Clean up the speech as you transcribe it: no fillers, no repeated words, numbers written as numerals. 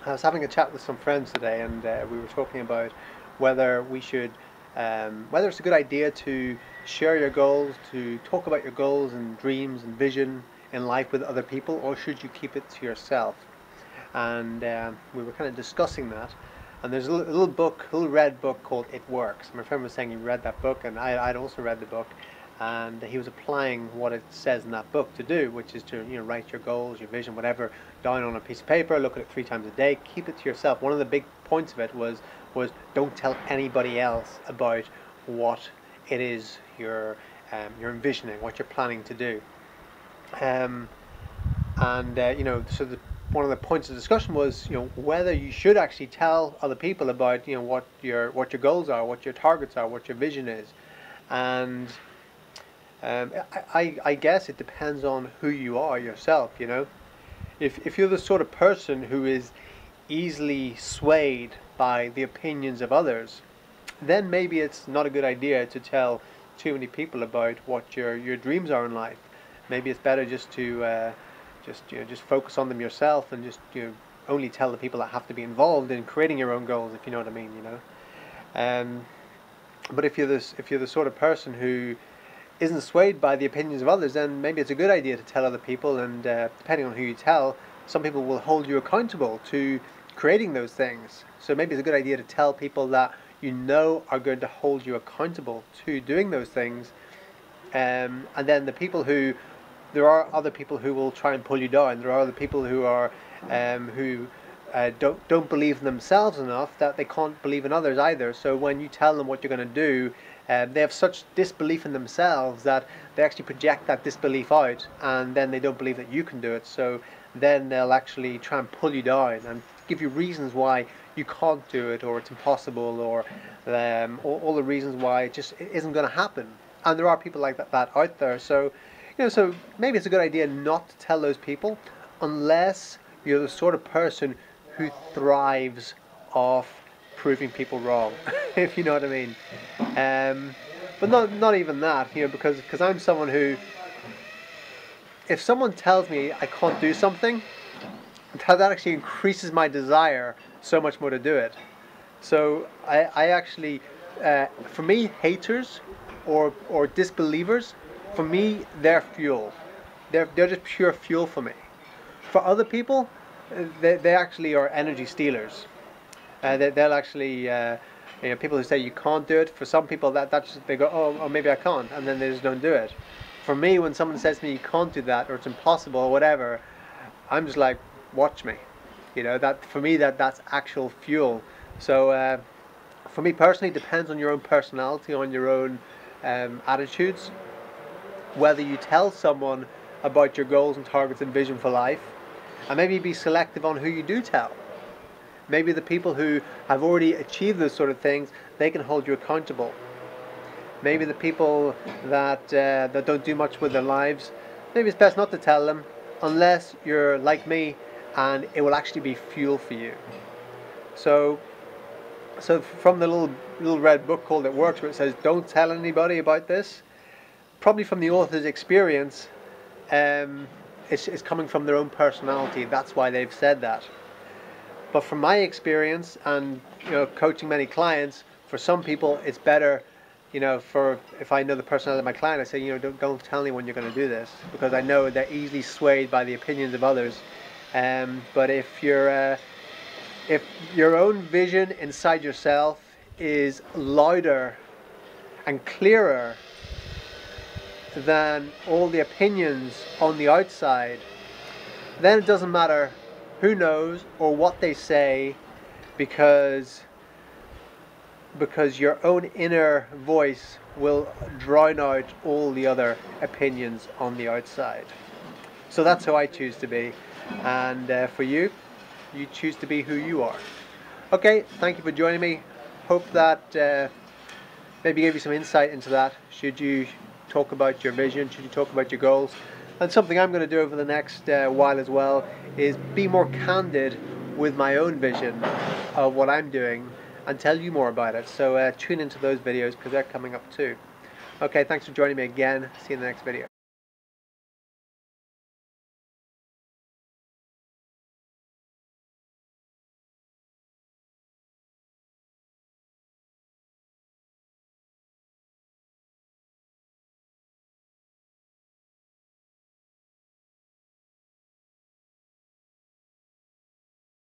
I was having a chat with some friends today, and we were talking about whether we should, whether it's a good idea to share your goals, to talk about your goals and dreams and vision in life with other people, or should you keep it to yourself? And we were kind of discussing that. And there's a little book, a little red book called It Works. My friend was saying he read that book, and I'd also read the book, and he was applying what it says in that book to do, which is to write your goals, your vision, whatever, down on a piece of paper, look at it 3 times a day, keep it to yourself. One of the big points of it was don't tell anybody else about what it is you're envisioning, what you're planning to do. Um, and so one of the points of discussion was whether you should actually tell other people about what your goals are, what your targets are, what your vision is. And I guess it depends on who you are yourself. If you're the sort of person who is easily swayed by the opinions of others, then maybe it's not a good idea to tell too many people about what your dreams are in life. Maybe it's better just to just focus on them yourself, and just only tell the people that have to be involved in creating your own goals, if you know what I mean. Um, but if you're the sort of person who isn't swayed by the opinions of others, then maybe it's a good idea to tell other people, and depending on who you tell, some people will hold you accountable to creating those things. So maybe it's a good idea to tell people that are going to hold you accountable to doing those things. And then there are other people who will try and pull you down. There are other people who are who don't believe in themselves enough that they can't believe in others either. So when you tell them what you're going to do, they have such disbelief in themselves that they actually project that disbelief out, and then they don't believe that you can do it. So then they'll actually try and pull you down and give you reasons why you can't do it, or it's impossible, or all the reasons why it just isn't going to happen. And there are people like that out there. So so maybe it's a good idea not to tell those people, unless you're the sort of person who thrives off proving people wrong, if you know what I mean. But not even that, because I'm someone who, if someone tells me I can't do something, that actually increases my desire so much more to do it. So I actually, for me, haters or disbelievers, for me, they're fuel. They're just pure fuel for me. For other people, they actually are energy stealers. They'll actually, people who say you can't do it. For some people, that's they go, oh, maybe I can't, and then they just don't do it. For me, when someone says to me you can't do that, or it's impossible, or whatever, I'm just like, watch me. That for me, that's actual fuel. So for me personally, it depends on your own personality, on your own attitudes, whether you tell someone about your goals and targets and vision for life, and maybe be selective on who you do tell. Maybe the people who have already achieved those sort of things, they can hold you accountable. Maybe the people that don't do much with their lives, maybe it's best not to tell them, unless you're like me and it will actually be fuel for you. So from the little red book called It Works, where it says don't tell anybody about this, probably from the author's experience, it's coming from their own personality. That's why they've said that. But from my experience, and coaching many clients, for some people it's better, if I know the personality of my client, I say, don't tell anyone you're going to do this, because I know they're easily swayed by the opinions of others. But if your own vision inside yourself is louder and clearer than all the opinions on the outside, then it doesn't matter who knows or what they say, because your own inner voice will drown out all the other opinions on the outside. So that's how I choose to be, and for you choose to be who you are. Okay, thank you for joining me. Hope that maybe gave you some insight into that. Should you talk about your vision? Should you talk about your goals? And something I'm going to do over the next while as well is be more candid with my own vision of what I'm doing and tell you more about it. So tune into those videos, because they're coming up too. Okay, thanks for joining me again. See you in the next video.